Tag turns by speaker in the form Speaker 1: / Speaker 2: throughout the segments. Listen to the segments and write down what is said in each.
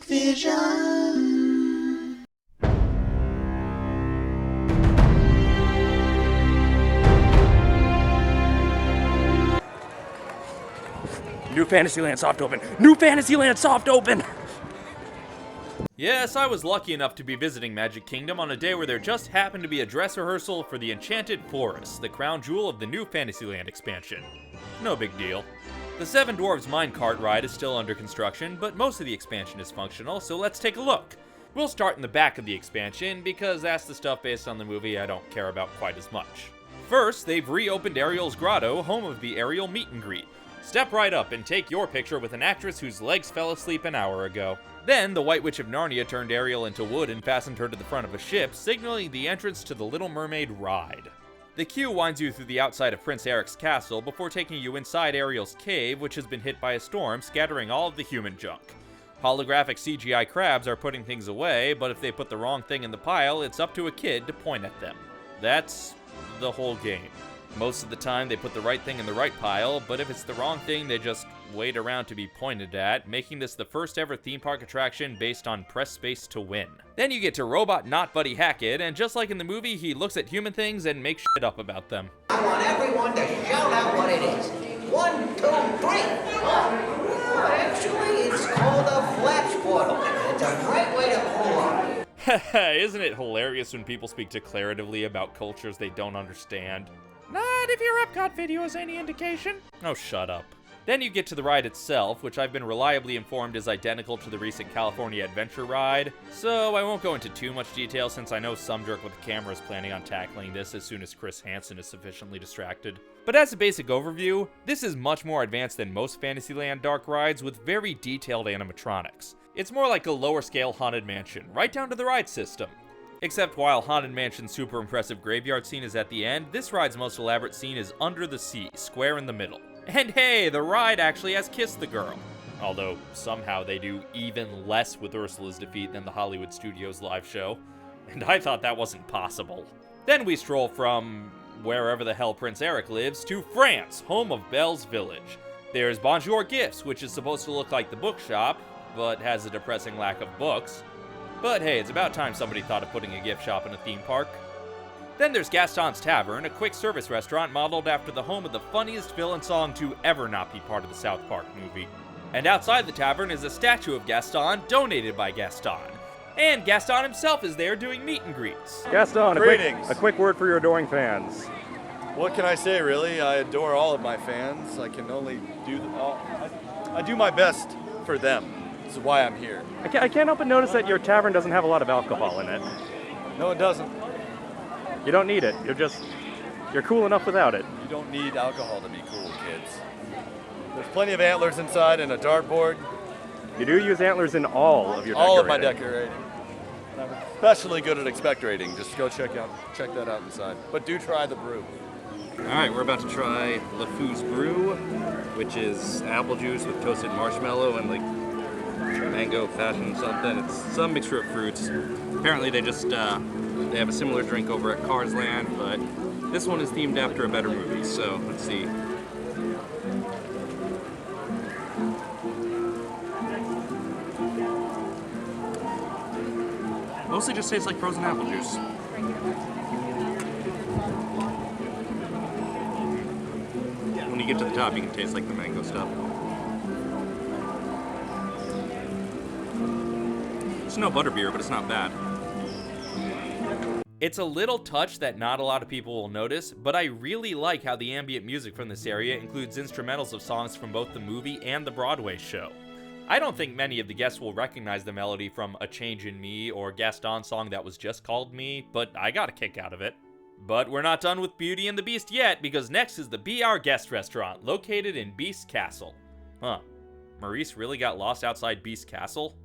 Speaker 1: Vision.
Speaker 2: New Fantasyland soft open! New Fantasyland soft open!
Speaker 3: Yes, I was lucky enough to be visiting Magic Kingdom on a day where there just happened to be a dress rehearsal for the Enchanted Forest, the crown jewel of the new Fantasyland expansion. No big deal. The Seven Dwarves minecart ride is still under construction, but most of the expansion is functional, so let's take a look. We'll start in the back of the expansion, because that's the stuff based on the movie I don't care about quite as much. First, they've reopened Ariel's Grotto, home of the Ariel meet and greet. Step right up and take your picture with an actress whose legs fell asleep an hour ago. Then, the White Witch of Narnia turned Ariel into wood and fastened her to the front of a ship, signaling the entrance to the Little Mermaid ride. The queue winds you through the outside of Prince Eric's castle before taking you inside Ariel's cave, which has been hit by a storm, scattering all of the human junk. Holographic CGI crabs are putting things away, but if they put the wrong thing in the pile, it's up to a kid to point at them. That's the whole game. Most of the time, they put the right thing in the right pile, but if it's the wrong thing, they just wait around to be pointed at, making this the first ever theme park attraction based on press space to win. Then you get to Robot Not Buddy Hackett, and just like in the movie, he looks at human things and makes shit up about them.
Speaker 4: I want everyone to shout out what it is. 1, 2, 3. Actually, it's called a flash portal. It's a great way to cool off.
Speaker 3: Isn't it hilarious when people speak declaratively about cultures they don't understand? Not if your Epcot video is any indication. Oh, shut up. Then you get to the ride itself, which I've been reliably informed is identical to the recent California Adventure ride, so I won't go into too much detail since I know some jerk with a camera is planning on tackling this as soon as Chris Hansen is sufficiently distracted. But as a basic overview, this is much more advanced than most Fantasyland dark rides with very detailed animatronics. It's more like a lower scale Haunted Mansion, right down to the ride system. Except while Haunted Mansion's super impressive graveyard scene is at the end, this ride's most elaborate scene is under the sea, square in the middle. And hey, the ride actually has Kiss the Girl. Although, somehow they do even less with Ursula's defeat than the Hollywood Studios live show. And I thought that wasn't possible. Then we stroll from wherever the hell Prince Eric lives to France, home of Belle's village. There's Bonjour Gifts, which is supposed to look like the bookshop, but has a depressing lack of books. But hey, it's about time somebody thought of putting a gift shop in a theme park. Then there's Gaston's Tavern, a quick service restaurant modeled after the home of the funniest villain song to ever not be part of the South Park movie. And outside the tavern is a statue of Gaston, donated by Gaston. And Gaston himself is there doing meet and greets.
Speaker 2: Gaston,
Speaker 5: Greetings.
Speaker 2: a quick word for your adoring fans.
Speaker 5: What can I say, really? I adore all of my fans. I can only do I do my best for them. This is why I'm here.
Speaker 2: I can't help but notice that your tavern doesn't have a lot of alcohol in it.
Speaker 5: No, it doesn't.
Speaker 2: You don't need it. You're cool enough without it.
Speaker 5: You don't need alcohol to be cool, kids. There's plenty of antlers inside and a dartboard.
Speaker 2: You do use antlers in all of your decorating.
Speaker 5: All of my decorating. I'm especially good at expectorating. Just go check that out inside. But do try the brew.
Speaker 6: Alright, we're about to try LeFou's Brew, which is apple juice with toasted marshmallow and like mango fashion something. It's some mixture of fruits. Apparently they just, they have a similar drink over at Cars Land, but this one is themed after a better movie, so let's see. Mostly just tastes like frozen apple juice. When you get to the top, you can taste like the mango stuff. It's no butterbeer, but it's not bad.
Speaker 3: It's a little touch that not a lot of people will notice, but I really like how the ambient music from this area includes instrumentals of songs from both the movie and the Broadway show. I don't think many of the guests will recognize the melody from A Change in Me or Gaston's song that was just called Me, but I got a kick out of it. But we're not done with Beauty and the Beast yet, because next is the Be Our Guest restaurant, located in Beast Castle. Huh. Maurice really got lost outside Beast Castle?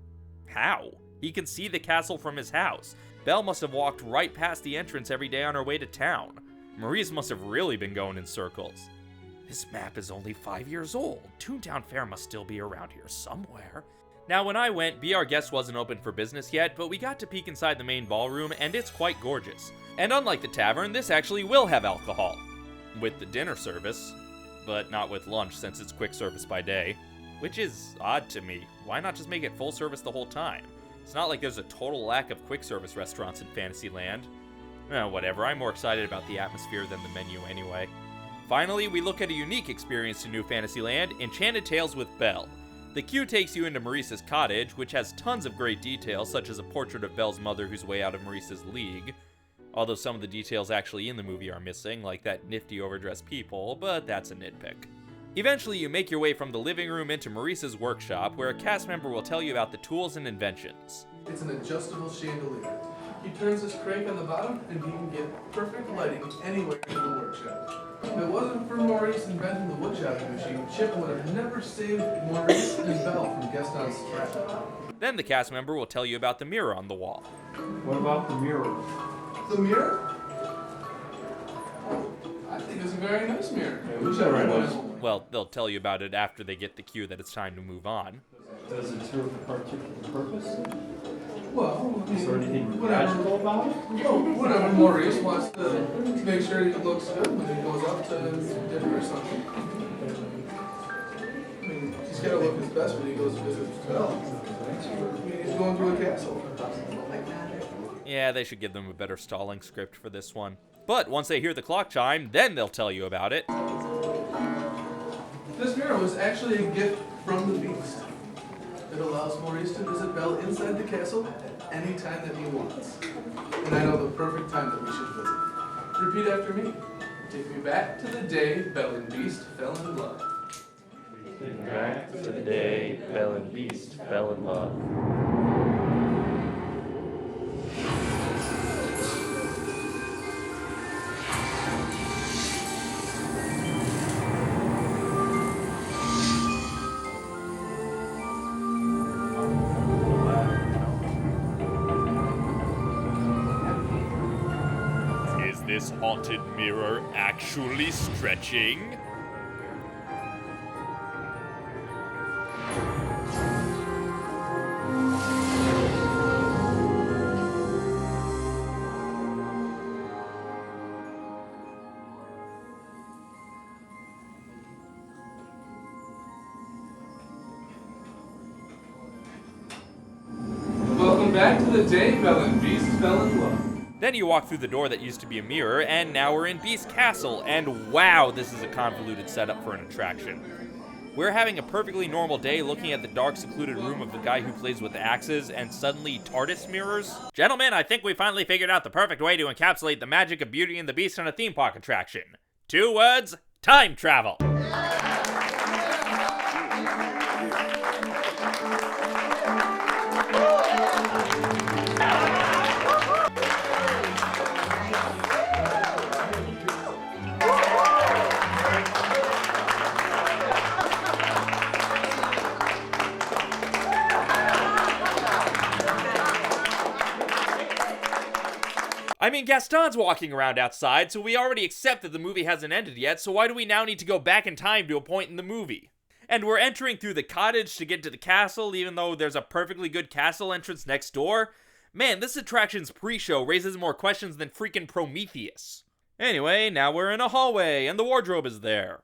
Speaker 3: How? He can see the castle from his house. Belle must have walked right past the entrance every day on her way to town. Maurice must have really been going in circles. This map is only 5 years old. Toontown Fair must still be around here somewhere. Now, when I went, Be Our Guest wasn't open for business yet, but we got to peek inside the main ballroom, and it's quite gorgeous. And unlike the tavern, this actually will have alcohol. With the dinner service, but not with lunch since it's quick service by day. which is odd to me. Why not just make it full service the whole time? It's not like there's a total lack of quick service restaurants in Fantasyland. Whatever, I'm more excited about the atmosphere than the menu anyway. Finally, we look at a unique experience to New Fantasyland, Enchanted Tales with Belle. The queue takes you into Maurice's cottage, which has tons of great details, such as a portrait of Belle's mother who's way out of Maurice's league. Although some of the details actually in the movie are missing, like that nifty overdressed peephole, but that's a nitpick. Eventually, you make your way from the living room into Maurice's workshop, where a cast member will tell you about the tools and inventions.
Speaker 1: It's an adjustable chandelier. He turns this crank on the bottom, and he can get perfect lighting anywhere in the workshop. If it wasn't for Maurice inventing the woodchopping machine, Chip would have never saved Maurice and Belle from Gaston's trap.
Speaker 3: Then the cast member will tell you about the mirror on the wall.
Speaker 7: What about the mirror?
Speaker 1: The mirror? I think it's a very nice mirror.
Speaker 7: Yeah, we should write those.
Speaker 3: Well, they'll tell you about it after they get the cue that it's time to move on.
Speaker 7: Does it serve a particular purpose?
Speaker 1: Well, I mean,
Speaker 7: Is there anything
Speaker 1: whatever.
Speaker 7: magical about it?
Speaker 1: Well, whatever Maurice wants to make sure it looks good when he goes up to dinner or something. I mean, he's got to look his best when he goes to visit Belle. I mean, he's going to a castle.
Speaker 3: Yeah, they should give them a better stalling script for this one. But once they hear the clock chime, then they'll tell you about it.
Speaker 1: This mirror was actually a gift from the Beast. It allows Maurice to visit Belle inside the castle at any time that he wants. And I know the perfect time that we should visit. Repeat after me. Take me back to the day Belle and Beast fell in love.
Speaker 7: Back to the day Belle and Beast fell in love.
Speaker 3: Is this haunted mirror actually stretching?
Speaker 1: Welcome back to the day Belle and Beast fell in love.
Speaker 3: Then you walk through the door that used to be a mirror, and now we're in Beast Castle, and wow, this is a convoluted setup for an attraction. We're having a perfectly normal day looking at the dark, secluded room of the guy who plays with axes, and suddenly TARDIS mirrors? Gentlemen, I think we finally figured out the perfect way to encapsulate the magic of Beauty and the Beast in a theme park attraction. 2 words, time travel. I mean, Gaston's walking around outside, so we already accept that the movie hasn't ended yet, so why do we now need to go back in time to a point in the movie? And we're entering through the cottage to get to the castle, even though there's a perfectly good castle entrance next door? Man, this attraction's pre-show raises more questions than freaking Prometheus. Anyway, now we're in a hallway, and the wardrobe is there.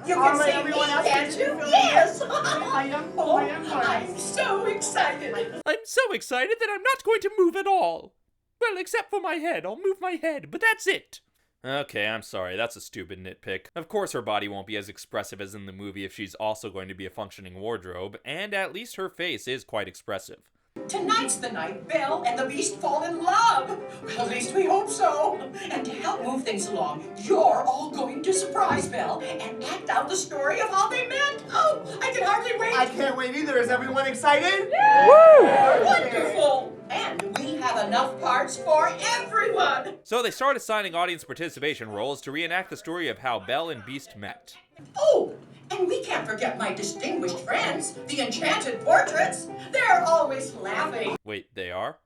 Speaker 8: You can see everyone else, can't you? Yes! I'm so excited.
Speaker 3: I'm so excited that I'm not going to move at all. Well, except for my head. I'll move my head, but that's it. Okay, I'm sorry. That's a stupid nitpick. Of course her body won't be as expressive as in the movie if she's also going to be a functioning wardrobe, and at least her face is quite expressive.
Speaker 8: Tonight's the night Belle and the Beast fall in love. Well, at least we hope so. And to help move things along, you're all going to surprise Belle and act out the story of how they met. Oh, I can hardly wait.
Speaker 9: I can't wait either. Is everyone excited?
Speaker 8: Woo! Wonderful. And we have enough parts for everyone.
Speaker 3: So they start assigning audience participation roles to reenact the story of how Belle and Beast met.
Speaker 8: Oh, and we can't forget my distinguished friends, the Enchanted Portraits. They're always laughing.
Speaker 3: Wait, they are?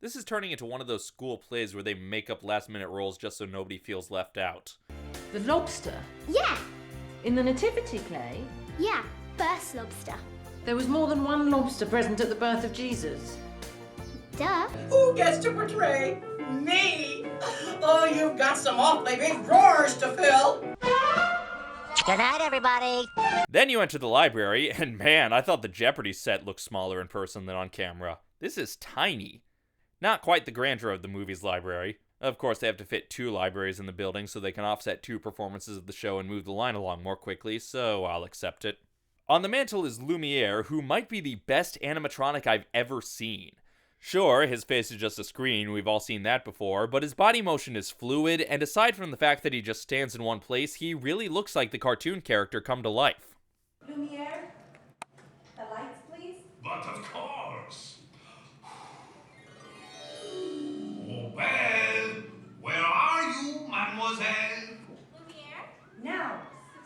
Speaker 3: This is turning into one of those school plays where they make up last-minute roles just so nobody feels left out.
Speaker 10: The lobster?
Speaker 11: Yeah,
Speaker 10: In the nativity play,
Speaker 11: yeah, first lobster.
Speaker 10: there was more than one lobster present at the birth of Jesus.
Speaker 11: Duh.
Speaker 8: Who gets to portray me? Oh, you've got some awfully big drawers to fill.
Speaker 4: Good night, everybody.
Speaker 3: Then you enter the library, and man, I thought the Jeopardy set looked smaller in person than on camera. This is tiny. Not quite the grandeur of the movie's library. Of course, they have to fit 2 libraries in the building so they can offset 2 performances of the show and move the line along more quickly, so I'll accept it. On the mantle is Lumiere, who might be the best animatronic I've ever seen. Sure, his face is just a screen, we've all seen that before, but his body motion is fluid, and aside from the fact that he just stands in one place, he really looks like the cartoon character come to life.
Speaker 12: Lumiere, the lights, please.
Speaker 13: But of course. Oh, Belle, where are you, mademoiselle?
Speaker 12: Lumiere? Now.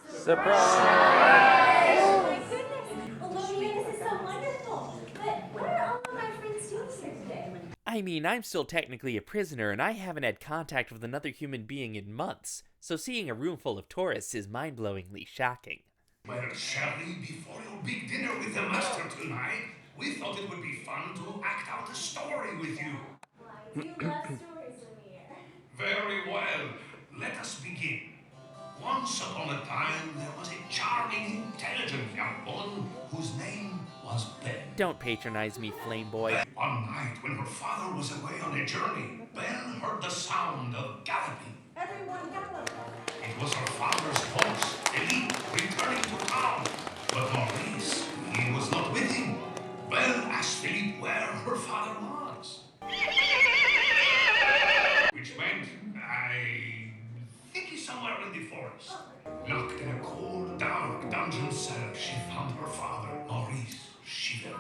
Speaker 2: Surprise!
Speaker 12: Oh my goodness. Well, Lumiere, this is so wonderful. But what are all of my friends doing here today?
Speaker 3: I mean, I'm still technically a prisoner, and I haven't had contact with another human being in months, so seeing a room full of tourists is mind-blowingly shocking.
Speaker 13: Well, Shelley, before your big dinner with the master tonight, we thought it would be fun to act out a story with you.
Speaker 12: Why, you love stories, Lumiere.
Speaker 13: Very well. Let us begin. Once upon a time, there was a charming, intelligent young woman whose name was Belle.
Speaker 3: Don't patronize me, Flame Boy.
Speaker 13: One night, when her father was away on a journey, Belle heard the sound of galloping.
Speaker 12: Everyone gallop.
Speaker 13: It was her father's horse, Philippe, returning to town. But Maurice, he was not with him. Belle asked Philippe where her father was. Which meant, I think he's somewhere in the forest. Locked in a cold, dark dungeon cell, she found her father, Maurice, shivering.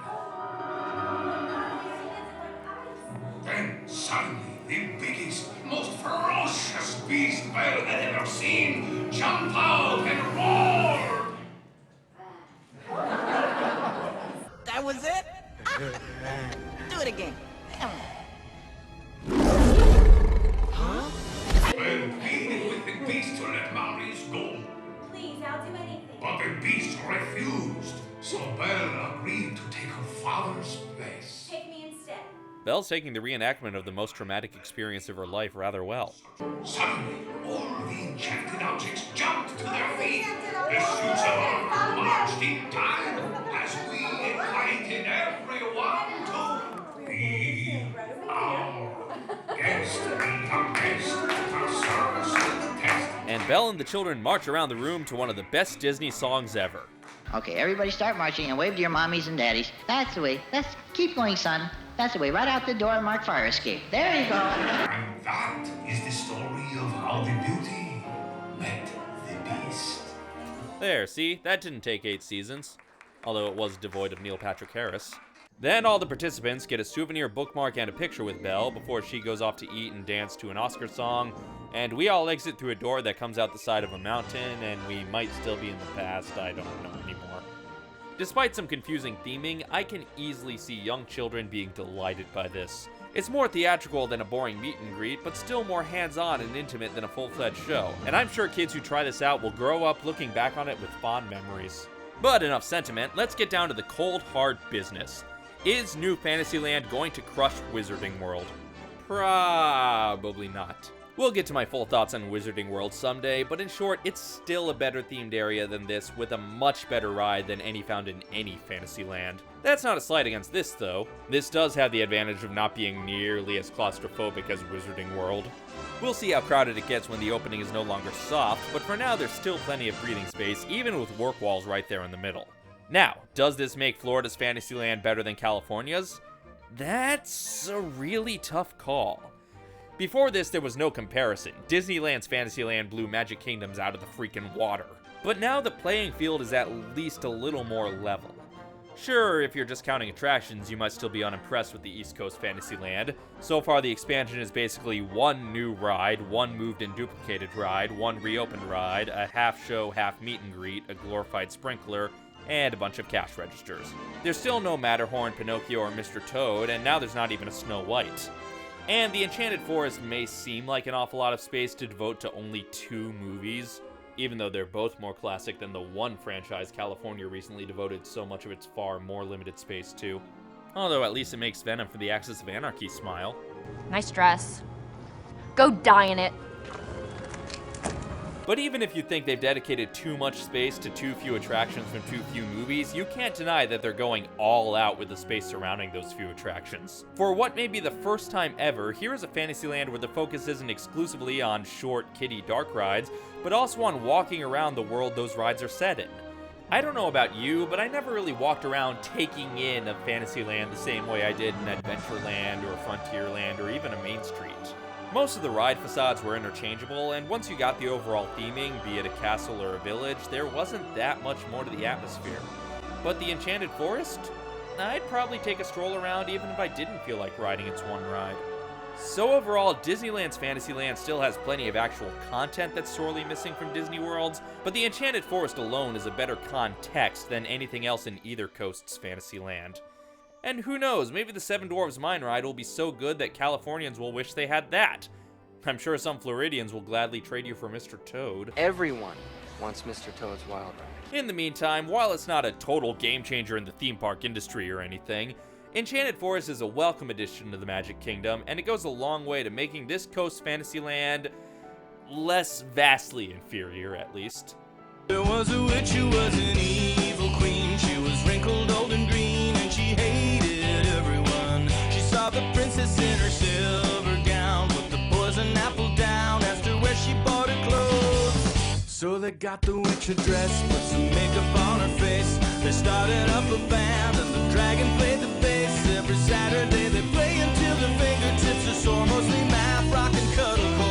Speaker 13: Then, suddenly, the biggest, most ferocious beast Belle had ever seen jumped out and roared.
Speaker 14: That was it? Do it again.
Speaker 13: Belle pleaded with the beast to let Maurice go.
Speaker 12: Please, I'll do anything.
Speaker 13: But the beast refused, so Belle agreed to take her father's place.
Speaker 12: Take me instead.
Speaker 3: Belle's taking the reenactment of the most traumatic experience of her life rather well.
Speaker 13: Suddenly, all the enchanted objects jumped to their feet. The suits of armor marched in time as we invited everyone to be our guest, our service and the test.
Speaker 3: And Belle and the children march around the room to one of the best Disney songs ever.
Speaker 4: Okay, everybody start marching and wave to your mommies and daddies. That's the way. Let's keep going, son. That's the way. Right out the door and mark fire escape. There you go.
Speaker 13: And that is the story of how the beauty met the beast.
Speaker 3: There, see? That didn't take 8 seasons. Although it was devoid of Neil Patrick Harris. Then all the participants get a souvenir bookmark and a picture with Belle before she goes off to eat and dance to an Oscar song, and we all exit through a door that comes out the side of a mountain, and we might still be in the past, I don't know anymore. Despite some confusing theming, I can easily see young children being delighted by this. It's more theatrical than a boring meet and greet, but still more hands-on and intimate than a full-fledged show, and I'm sure kids who try this out will grow up looking back on it with fond memories. But enough sentiment, let's get down to the cold, hard business. Is New Fantasyland going to crush Wizarding World? Probably not. We'll get to my full thoughts on Wizarding World someday, but in short, it's still a better themed area than this, with a much better ride than any found in any Fantasyland. That's not a slight against this, though. This does have the advantage of not being nearly as claustrophobic as Wizarding World. We'll see how crowded it gets when the opening is no longer soft, but for now there's still plenty of breathing space, even with work walls right there in the middle. Now, does this make Florida's Fantasyland better than California's? That's a really tough call. Before this, there was no comparison. Disneyland's Fantasyland blew Magic Kingdom's out of the freaking water. But now the playing field is at least a little more level. Sure, if you're just counting attractions, you might still be unimpressed with the East Coast Fantasyland. So far, the expansion is basically one new ride, one moved and duplicated ride, one reopened ride, a half show, half meet and greet, a glorified sprinkler, and a bunch of cash registers. There's still no Matterhorn, Pinocchio, or Mr. Toad, and now there's not even a Snow White. And the Enchanted Forest may seem like an awful lot of space to devote to only 2 movies, even though they're both more classic than the one franchise California recently devoted so much of its far more limited space to. Although at least it makes Venom for the Axis of Anarchy smile.
Speaker 15: Nice dress. Go die in it.
Speaker 3: But even if you think they've dedicated too much space to too few attractions from too few movies, you can't deny that they're going all out with the space surrounding those few attractions. For what may be the first time ever, here is a Fantasyland where the focus isn't exclusively on short, kiddie dark rides, but also on walking around the world those rides are set in. I don't know about you, but I never really walked around taking in a Fantasyland the same way I did in Adventureland or Frontierland or even a Main Street. Most of the ride facades were interchangeable, and once you got the overall theming, be it a castle or a village, there wasn't that much more to the atmosphere. But the Enchanted Forest? I'd probably take a stroll around even if I didn't feel like riding its one ride. So overall, Disneyland's Fantasyland still has plenty of actual content that's sorely missing from Disney World's, but the Enchanted Forest alone is a better context than anything else in either coast's Fantasyland. And who knows, maybe the Seven Dwarfs Mine Ride will be so good that Californians will wish they had that. I'm sure some Floridians will gladly trade you for Mr. Toad.
Speaker 15: Everyone wants Mr. Toad's Wild Ride.
Speaker 3: In the meantime, while it's not a total game changer in the theme park industry or anything, Enchanted Forest is a welcome addition to the Magic Kingdom, and it goes a long way to making this coast's Fantasyland less vastly inferior, at least.
Speaker 16: There was a witch who was an evil queen. She was wrinkled, old and green, and she hated everyone. She saw the princess in her silver gown, put the poison apple down, asked her where she bought her clothes. So they got the witch a dress, put some makeup on her face. They started up a band, and the dragon played the bass. Every Saturday they play until their fingertips are sore, mostly math, rock, and cuddle.